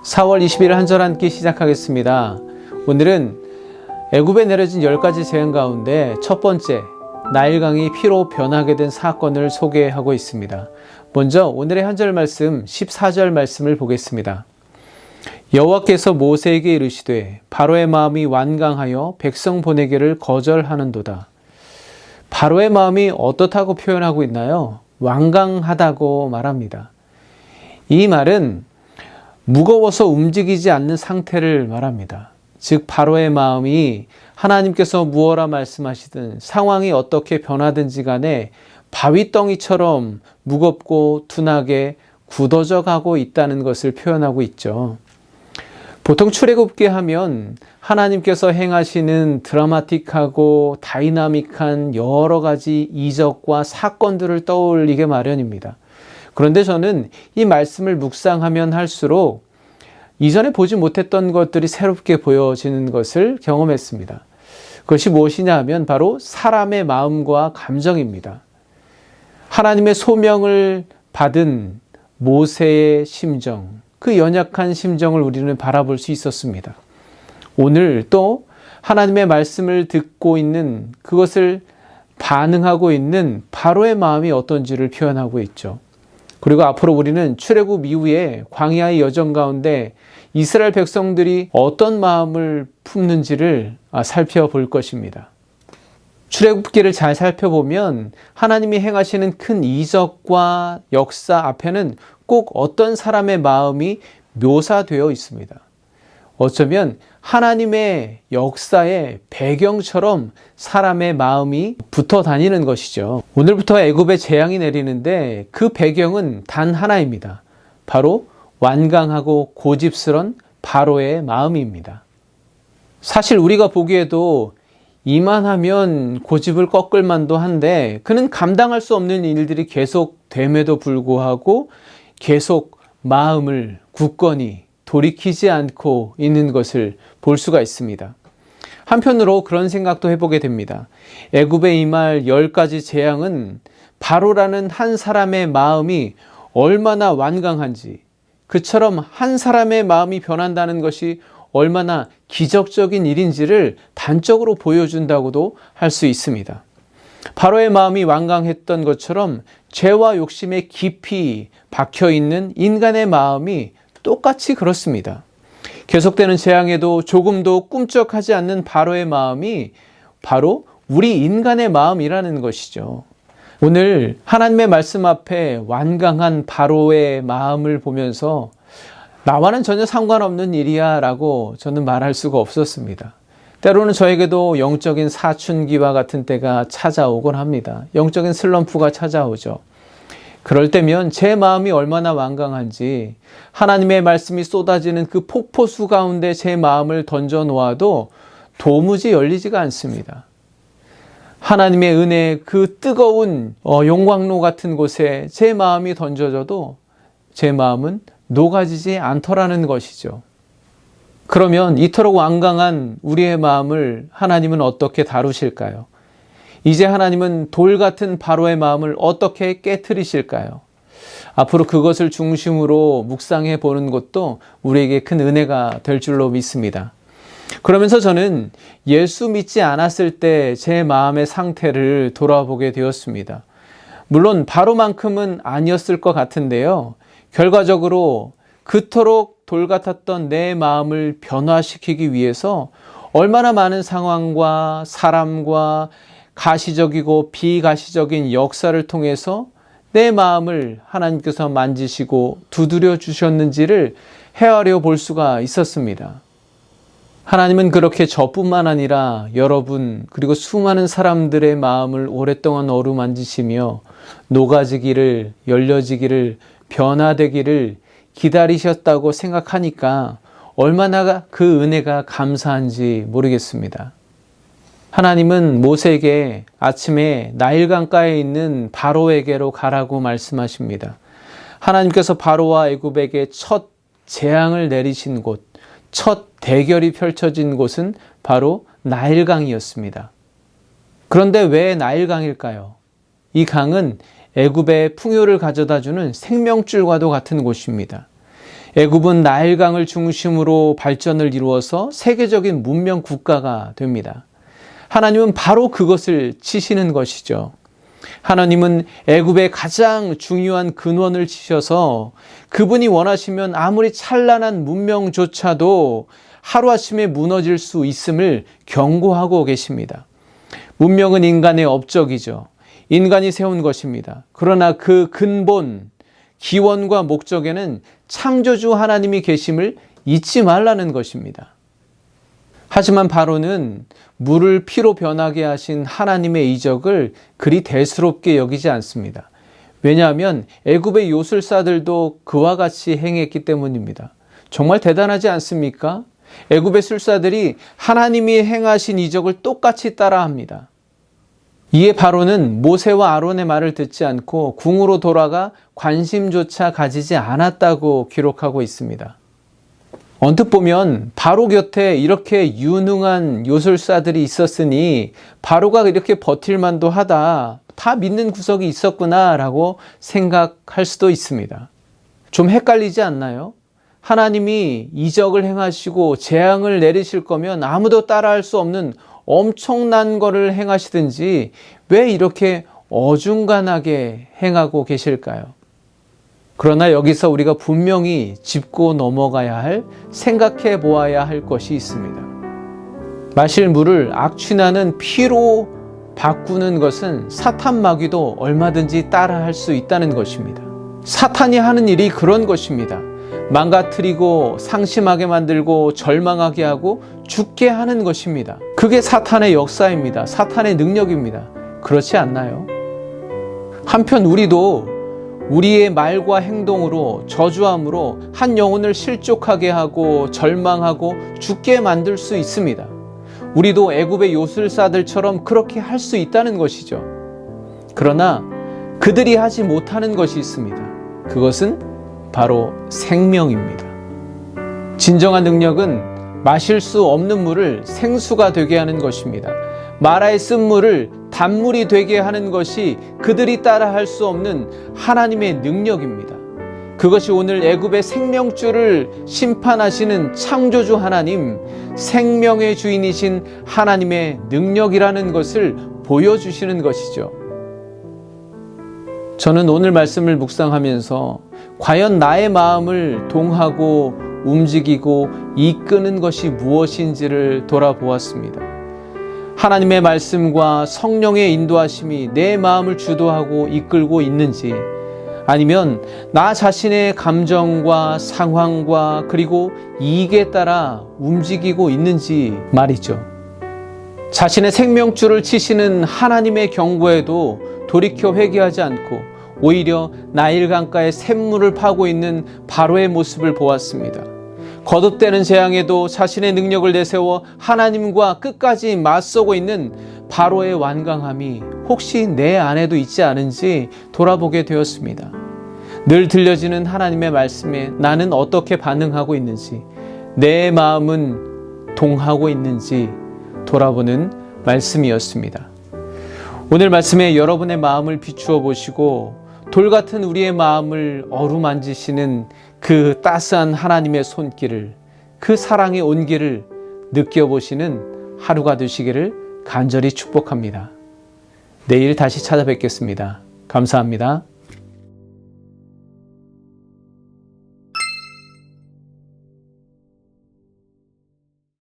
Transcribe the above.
4월 20일 한 절 한 끼 시작하겠습니다. 오늘은 애굽에 내려진 10가지 재앙 가운데 첫 번째, 나일강이 피로 변하게 된 사건을 소개하고 있습니다. 먼저 오늘의 한 절 말씀 14절 말씀을 보겠습니다. 여호와께서 모세에게 이르시되 바로의 마음이 완강하여 백성 보내기를 거절하는도다. 바로의 마음이 어떻다고 표현하고 있나요? 완강하다고 말합니다. 이 말은 무거워서 움직이지 않는 상태를 말합니다. 즉 바로의 마음이 하나님께서 무엇라 말씀하시든 상황이 어떻게 변하든지 간에 바위덩이처럼 무겁고 둔하게 굳어져 가고 있다는 것을 표현하고 있죠. 보통 출애굽기 하면 하나님께서 행하시는 드라마틱하고 다이나믹한 여러 가지 이적과 사건들을 떠올리게 마련입니다. 그런데 저는 이 말씀을 묵상하면 할수록 이전에 보지 못했던 것들이 새롭게 보여지는 것을 경험했습니다. 그것이 무엇이냐 하면 바로 사람의 마음과 감정입니다. 하나님의 소명을 받은 모세의 심정, 그 연약한 심정을 우리는 바라볼 수 있었습니다. 오늘 또 하나님의 말씀을 듣고 있는, 그것을 반응하고 있는 바로의 마음이 어떤지를 표현하고 있죠. 그리고 앞으로 우리는 출애굽 이후에 광야의 여정 가운데 이스라엘 백성들이 어떤 마음을 품는지를 살펴볼 것입니다. 출애굽기를 잘 살펴보면 하나님이 행하시는 큰 이적과 역사 앞에는 꼭 어떤 사람의 마음이 묘사되어 있습니다. 어쩌면 하나님의 역사의 배경처럼 사람의 마음이 붙어 다니는 것이죠. 오늘부터 애굽에 재앙이 내리는데 그 배경은 단 하나입니다. 바로 완강하고 고집스런 바로의 마음입니다. 사실 우리가 보기에도 이만하면 고집을 꺾을 만도 한데 그는 감당할 수 없는 일들이 계속 됨에도 불구하고 계속 마음을 굳건히 돌이키지 않고 있는 것을 볼 수가 있습니다. 한편으로 그런 생각도 해보게 됩니다. 애굽에 임할 10가지 재앙은 바로라는 한 사람의 마음이 얼마나 완강한지, 그처럼 한 사람의 마음이 변한다는 것이 얼마나 기적적인 일인지를 단적으로 보여준다고도 할 수 있습니다. 바로의 마음이 완강했던 것처럼 죄와 욕심에 깊이 박혀있는 인간의 마음이 똑같이 그렇습니다. 계속되는 재앙에도 조금도 꿈쩍하지 않는 바로의 마음이 바로 우리 인간의 마음이라는 것이죠. 오늘 하나님의 말씀 앞에 완강한 바로의 마음을 보면서 나와는 전혀 상관없는 일이야 라고 저는 말할 수가 없었습니다. 때로는 저에게도 영적인 사춘기와 같은 때가 찾아오곤 합니다. 영적인 슬럼프가 찾아오죠. 그럴 때면 제 마음이 얼마나 완강한지 하나님의 말씀이 쏟아지는 그 폭포수 가운데 제 마음을 던져 놓아도 도무지 열리지가 않습니다. 하나님의 은혜의 그 뜨거운 용광로 같은 곳에 제 마음이 던져져도 제 마음은 녹아지지 않더라는 것이죠. 그러면 이토록 완강한 우리의 마음을 하나님은 어떻게 다루실까요? 이제 하나님은 돌 같은 바로의 마음을 어떻게 깨트리실까요? 앞으로 그것을 중심으로 묵상해 보는 것도 우리에게 큰 은혜가 될 줄로 믿습니다. 그러면서 저는 예수 믿지 않았을 때 제 마음의 상태를 돌아보게 되었습니다. 물론 바로만큼은 아니었을 것 같은데요. 결과적으로 그토록 돌 같았던 내 마음을 변화시키기 위해서 얼마나 많은 상황과 사람과 가시적이고 비가시적인 역사를 통해서 내 마음을 하나님께서 만지시고 두드려 주셨는지를 헤아려 볼 수가 있었습니다. 하나님은 그렇게 저뿐만 아니라 여러분 그리고 수많은 사람들의 마음을 오랫동안 어루만지시며 녹아지기를, 열려지기를, 변화되기를 기다리셨다고 생각하니까 얼마나 그 은혜가 감사한지 모르겠습니다. 하나님은 모세에게 아침에 나일강가에 있는 바로에게로 가라고 말씀하십니다. 하나님께서 바로와 애굽에게 첫 재앙을 내리신 곳, 첫 대결이 펼쳐진 곳은 바로 나일강이었습니다. 그런데 왜 나일강일까요? 이 강은 애굽의 풍요를 가져다주는 생명줄과도 같은 곳입니다. 애굽은 나일강을 중심으로 발전을 이루어서 세계적인 문명 국가가 됩니다. 하나님은 바로 그것을 치시는 것이죠. 하나님은 애굽의 가장 중요한 근원을 치셔서 그분이 원하시면 아무리 찬란한 문명조차도 하루아침에 무너질 수 있음을 경고하고 계십니다. 문명은 인간의 업적이죠. 인간이 세운 것입니다. 그러나 그 근본, 기원과 목적에는 창조주 하나님이 계심을 잊지 말라는 것입니다. 하지만 바로는 물을 피로 변하게 하신 하나님의 이적을 그리 대수롭게 여기지 않습니다. 왜냐하면 애굽의 요술사들도 그와 같이 행했기 때문입니다. 정말 대단하지 않습니까? 애굽의 술사들이 하나님이 행하신 이적을 똑같이 따라합니다. 이에 바로는 모세와 아론의 말을 듣지 않고 궁으로 돌아가 관심조차 가지지 않았다고 기록하고 있습니다. 언뜻 보면 바로 곁에 이렇게 유능한 요술사들이 있었으니 바로가 이렇게 버틸만도 하다, 다 믿는 구석이 있었구나라고 생각할 수도 있습니다. 좀 헷갈리지 않나요? 하나님이 이적을 행하시고 재앙을 내리실 거면 아무도 따라할 수 없는 엄청난 거를 행하시든지 왜 이렇게 어중간하게 행하고 계실까요? 그러나 여기서 우리가 분명히 짚고 넘어가야 할, 생각해 보아야 할 것이 있습니다. 마실 물을 악취나는 피로 바꾸는 것은 사탄 마귀도 얼마든지 따라할 수 있다는 것입니다. 사탄이 하는 일이 그런 것입니다. 망가뜨리고 상심하게 만들고 절망하게 하고 죽게 하는 것입니다. 그게 사탄의 역사입니다. 사탄의 능력입니다. 그렇지 않나요? 한편 우리도 우리의 말과 행동으로 저주함으로 한 영혼을 실족하게 하고 절망하고 죽게 만들 수 있습니다. 우리도 애굽의 요술사들처럼 그렇게 할 수 있다는 것이죠. 그러나 그들이 하지 못하는 것이 있습니다. 그것은 바로 생명입니다. 진정한 능력은 마실 수 없는 물을 생수가 되게 하는 것입니다. 마라의 쓴물을 단물이 되게 하는 것이 그들이 따라 할 수 없는 하나님의 능력입니다. 그것이 오늘 애굽의 생명줄을 심판하시는 창조주 하나님, 생명의 주인이신 하나님의 능력이라는 것을 보여주시는 것이죠. 저는 오늘 말씀을 묵상하면서 과연 나의 마음을 동하고 움직이고 이끄는 것이 무엇인지를 돌아보았습니다. 하나님의 말씀과 성령의 인도하심이 내 마음을 주도하고 이끌고 있는지, 아니면 나 자신의 감정과 상황과 그리고 이익에 따라 움직이고 있는지 말이죠. 자신의 생명줄을 치시는 하나님의 경고에도 돌이켜 회개하지 않고 오히려 나일강가에 샘물을 파고 있는 바로의 모습을 보았습니다. 거듭되는 재앙에도 자신의 능력을 내세워 하나님과 끝까지 맞서고 있는 바로의 완강함이 혹시 내 안에도 있지 않은지 돌아보게 되었습니다. 늘 들려지는 하나님의 말씀에 나는 어떻게 반응하고 있는지, 내 마음은 동하고 있는지 돌아보는 말씀이었습니다. 오늘 말씀에 여러분의 마음을 비추어 보시고 돌 같은 우리의 마음을 어루만지시는 그 따스한 하나님의 손길을, 그 사랑의 온기를 느껴보시는 하루가 되시기를 간절히 축복합니다. 내일 다시 찾아뵙겠습니다. 감사합니다.